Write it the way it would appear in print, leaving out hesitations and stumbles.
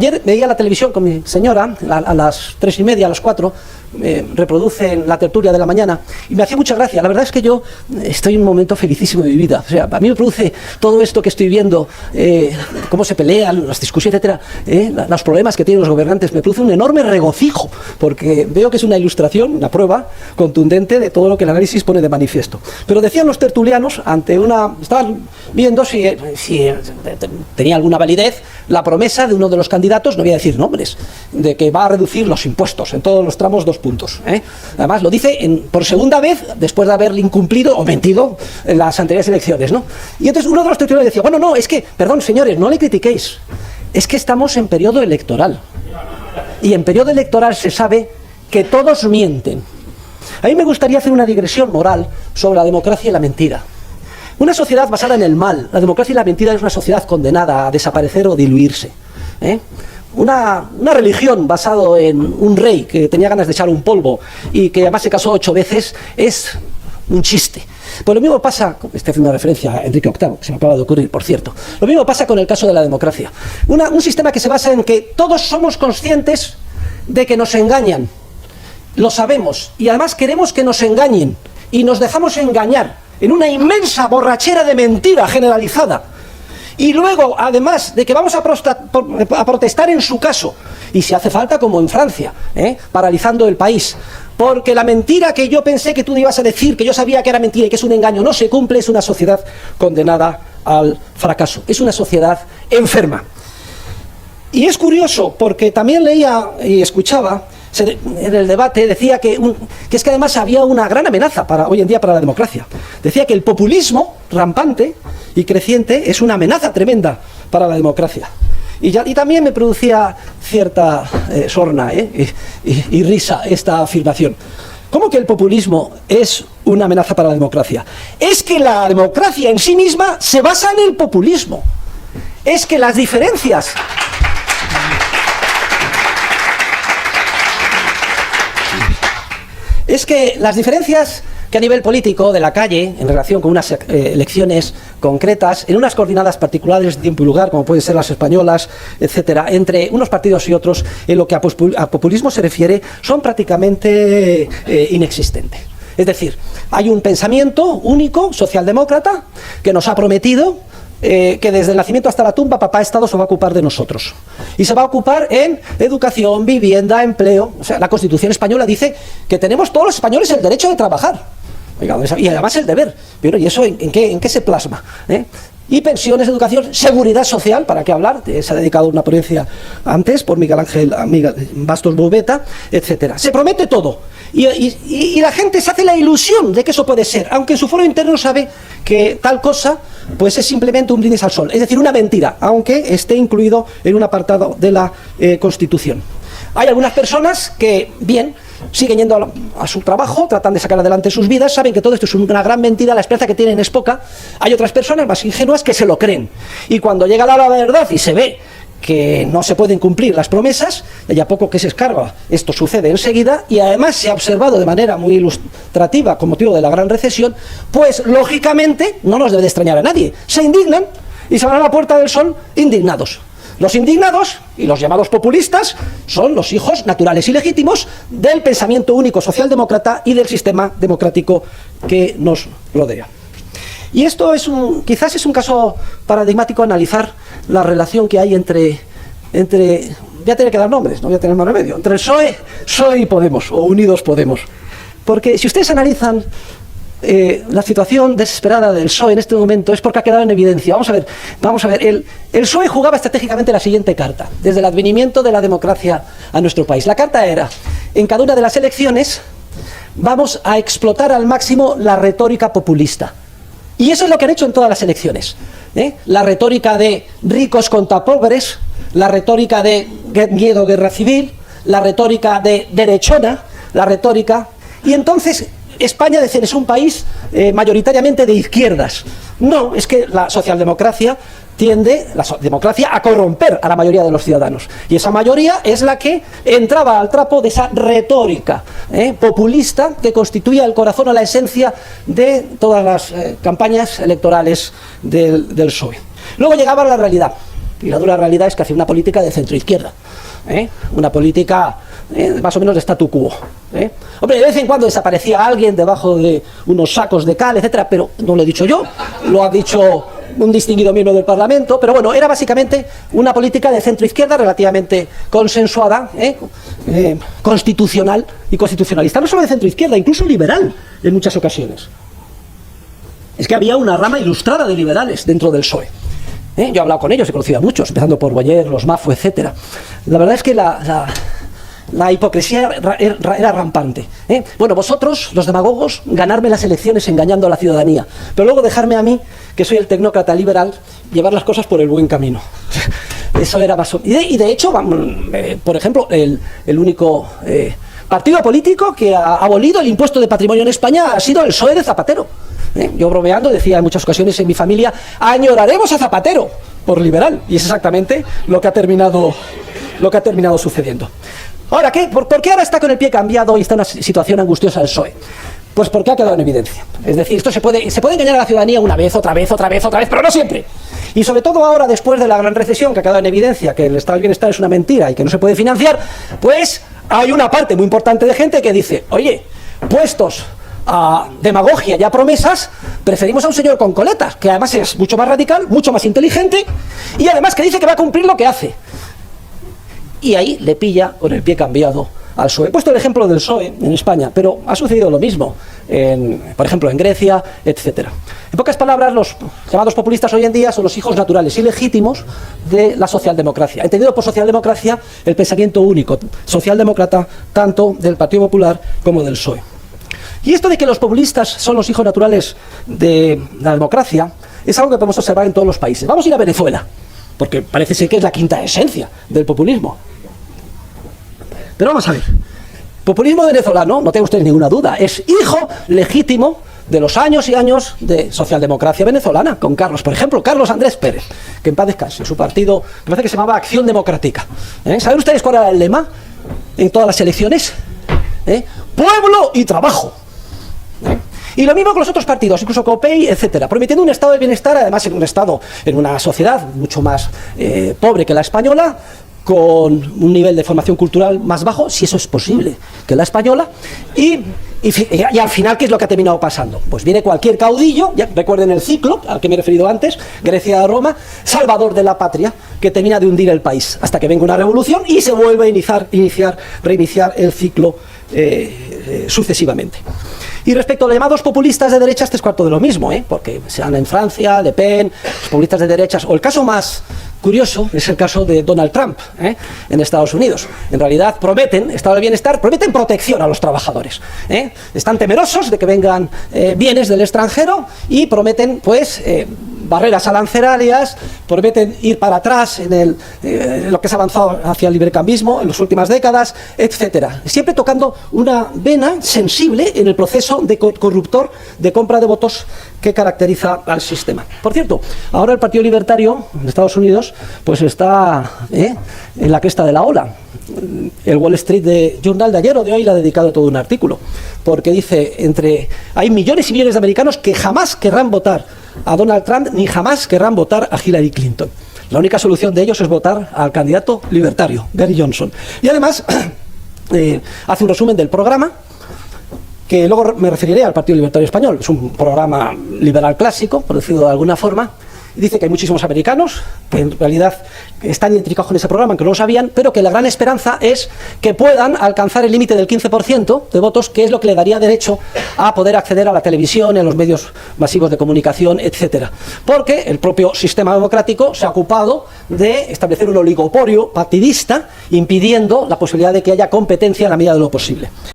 Ayer veía la televisión con mi señora, a las 3:30, a las 4, reproducen la tertulia de la mañana y me hacía mucha gracia. La verdad es que yo estoy en un momento felicísimo de mi vida. O sea, a mí me produce todo esto que estoy viendo, cómo se pelean, las discusiones, etcétera, los problemas que tienen los gobernantes, me produce un enorme regocijo, porque veo que es una ilustración, una prueba contundente de todo lo que el análisis pone de manifiesto. Pero decían los tertulianos, estaban viendo si tenía alguna validez la promesa de uno de los candidatos, no voy a decir nombres, de que va a reducir los impuestos en todos los tramos 2 puntos. Además lo dice por segunda vez después de haberle incumplido o mentido en las anteriores elecciones, ¿no? Y entonces uno de los tertulianos decía, bueno, no, es que, perdón señores, no le critiquéis, es que estamos en periodo electoral y en periodo electoral se sabe que todos mienten. A mí me gustaría hacer una digresión moral sobre la democracia y la mentira. Una sociedad basada en el mal, la democracia y la mentira, es una sociedad condenada a desaparecer o diluirse. Una religión basada en un rey que tenía ganas de echar un polvo y que además se casó 8 veces es un chiste. Pues lo mismo pasa, estoy haciendo una referencia a Enrique VIII, que se me acaba de ocurrir, por cierto. Lo mismo pasa con el caso de la democracia. Un sistema que se basa en que todos somos conscientes de que nos engañan. Lo sabemos y además queremos que nos engañen y nos dejamos engañar en una inmensa borrachera de mentira generalizada. Y luego, además de que vamos a protestar en su caso, y si hace falta, como en Francia, paralizando el país, porque la mentira que yo pensé que tú ibas a decir, que yo sabía que era mentira y que es un engaño, no se cumple, es una sociedad condenada al fracaso. Es una sociedad enferma. Y es curioso, porque también leía y escuchaba, en el debate decía que es que además había una gran amenaza hoy en día para la democracia. Decía que el populismo rampante y creciente es una amenaza tremenda para la democracia. Y también me producía cierta sorna y risa esta afirmación. ¿Cómo que el populismo es una amenaza para la democracia? Es que la democracia en sí misma se basa en el populismo. Es que las diferencias... Es que las diferencias que a nivel político de la calle, en relación con unas elecciones concretas, en unas coordenadas particulares de tiempo y lugar, como pueden ser las españolas, etcétera, entre unos partidos y otros, en lo que a populismo se refiere, son prácticamente inexistentes. Es decir, hay un pensamiento único, socialdemócrata, que nos ha prometido que desde el nacimiento hasta la tumba papá Estado se va a ocupar de nosotros. Y se va a ocupar en educación, vivienda, empleo. O sea, la Constitución española dice que tenemos todos los españoles el derecho de trabajar. Oiga, y además el deber. Pero ¿y eso en qué se plasma? Y pensiones, educación, seguridad social, ¿para qué hablar? Se ha dedicado una ponencia antes por Miguel Ángel Bastos Bubeta, etcétera. Se promete todo. Y la gente se hace la ilusión de que eso puede ser, aunque en su foro interno sabe que tal cosa pues es simplemente un brindis al sol, es decir, una mentira, aunque esté incluido en un apartado de la Constitución. Hay algunas personas que, bien, siguen yendo a su trabajo, tratan de sacar adelante sus vidas, saben que todo esto es una gran mentira, la esperanza que tienen es poca. Hay otras personas más ingenuas que se lo creen. Y cuando llega la verdad y se ve que no se pueden cumplir las promesas, y a poco que se escarba, esto sucede enseguida, y además se ha observado de manera muy ilustrativa con motivo de la gran recesión, pues lógicamente no nos debe de extrañar a nadie. Se indignan y se van a la Puerta del Sol indignados. Los indignados y los llamados populistas son los hijos naturales y legítimos del pensamiento único socialdemócrata y del sistema democrático que nos rodea. Y esto quizás es un caso paradigmático analizar la relación que hay entre voy a tener que dar nombres, no voy a tener más remedio, entre el PSOE y Podemos, o Unidos Podemos. Porque si ustedes analizan la situación desesperada del PSOE en este momento, es porque ha quedado en evidencia. Vamos a ver, el PSOE jugaba estratégicamente la siguiente carta, desde el advenimiento de la democracia a nuestro país. La carta era, en cada una de las elecciones, vamos a explotar al máximo la retórica populista. Y eso es lo que han hecho en todas las elecciones. La retórica de ricos contra pobres, la retórica de miedo, guerra civil, la retórica de derechona, la retórica... Y entonces España es un país mayoritariamente de izquierdas. No, es que la socialdemocracia tiende, la democracia, a corromper a la mayoría de los ciudadanos. Y esa mayoría es la que entraba al trapo de esa retórica populista que constituía el corazón o la esencia de todas las campañas electorales del PSOE. Luego llegaba la realidad. Y la dura realidad es que hacía una política de centro-izquierda, una política más o menos de statu quo. Hombre, de vez en cuando desaparecía alguien debajo de unos sacos de cal, etcétera, pero no lo he dicho yo, lo ha dicho un distinguido miembro del Parlamento, pero bueno, era básicamente una política de centro-izquierda relativamente consensuada, constitucional y constitucionalista. No solo de centro-izquierda, incluso liberal en muchas ocasiones. Es que había una rama ilustrada de liberales dentro del PSOE. Yo he hablado con ellos, he conocido a muchos, empezando por Boyer, los Mafo, etcétera. La verdad es que la hipocresía era rampante. Bueno, vosotros, los demagogos, ganarme las elecciones engañando a la ciudadanía, pero luego dejarme a mí, que soy el tecnócrata liberal, llevar las cosas por el buen camino. Eso era más... Y de hecho, por ejemplo, el único partido político que ha abolido el impuesto de patrimonio en España ha sido el PSOE de Zapatero. Yo bromeando decía en muchas ocasiones en mi familia, añoraremos a Zapatero por liberal, y es exactamente lo que ha terminado sucediendo. Ahora, ¿qué? ¿Por qué ahora está con el pie cambiado y está en una situación angustiosa el PSOE? Pues porque ha quedado en evidencia. Es decir, esto se puede engañar a la ciudadanía una vez, otra vez, pero no siempre. Y sobre todo ahora, después de la gran recesión que ha quedado en evidencia, que el estado del bienestar es una mentira y que no se puede financiar, pues hay una parte muy importante de gente que dice, oye, puestos a demagogia y a promesas, preferimos a un señor con coletas, que además es mucho más radical, mucho más inteligente, y además que dice que va a cumplir lo que hace. Y ahí le pilla con el pie cambiado al PSOE. He puesto el ejemplo del PSOE en España, pero ha sucedido lo mismo, por ejemplo, en Grecia, etcétera. En pocas palabras, los llamados populistas hoy en día son los hijos naturales y legítimos de la socialdemocracia. Entendido por socialdemocracia el pensamiento único, socialdemócrata, tanto del Partido Popular como del PSOE. Y esto de que los populistas son los hijos naturales de la democracia es algo que podemos observar en todos los países. Vamos a ir a Venezuela, porque parece ser que es la quinta esencia del populismo. Pero vamos a ver, populismo venezolano, no tengan ustedes ninguna duda, es hijo legítimo de los años y años de socialdemocracia venezolana, con Carlos, por ejemplo, Carlos Andrés Pérez, que en paz descanse, su partido, me parece que se llamaba Acción Democrática. ¿Saben ustedes cuál era el lema en todas las elecciones? Pueblo y trabajo. Y lo mismo con los otros partidos, incluso COPEI, etcétera, prometiendo un estado de bienestar, además en una sociedad mucho más pobre que la española, con un nivel de formación cultural más bajo, si eso es posible, que la española, y al final, ¿qué es lo que ha terminado pasando? Pues viene cualquier caudillo, ya recuerden el ciclo al que me he referido antes, Grecia a Roma, salvador de la patria, que termina de hundir el país, hasta que venga una revolución y se vuelve a reiniciar el ciclo sucesivamente. Y respecto a los llamados populistas de derecha, este es cuarto de lo mismo, porque sean en Francia, Le Pen, los populistas de derechas, o el caso más curioso es el caso de Donald Trump en Estados Unidos. En realidad prometen estado de bienestar, prometen protección a los trabajadores. Están temerosos de que vengan bienes del extranjero y prometen, pues, barreras arancelarias, prometen ir para atrás en lo que se ha avanzado hacia el librecambismo en las últimas décadas, etcétera. Siempre tocando una vena sensible en el proceso de corruptor de compra de votos que caracteriza al sistema. Por cierto, ahora el Partido Libertario en Estados Unidos pues está en la cresta de la ola. El Wall Street Journal de ayer o de hoy le ha dedicado todo un artículo, porque dice, hay millones y millones de americanos que jamás querrán votar a Donald Trump ni jamás querrán votar a Hillary Clinton. La única solución de ellos es votar al candidato libertario, Gary Johnson. Y además hace un resumen del programa, que luego me referiré al Partido Libertario Español. Es un programa liberal clásico, por decirlo de alguna forma. Dice que hay muchísimos americanos que en realidad están identificados con ese programa, que no lo sabían, pero que la gran esperanza es que puedan alcanzar el límite del 15% de votos, que es lo que le daría derecho a poder acceder a la televisión, a los medios masivos de comunicación, etcétera. Porque el propio sistema democrático se ha ocupado de establecer un oligopolio partidista, impidiendo la posibilidad de que haya competencia en la medida de lo posible.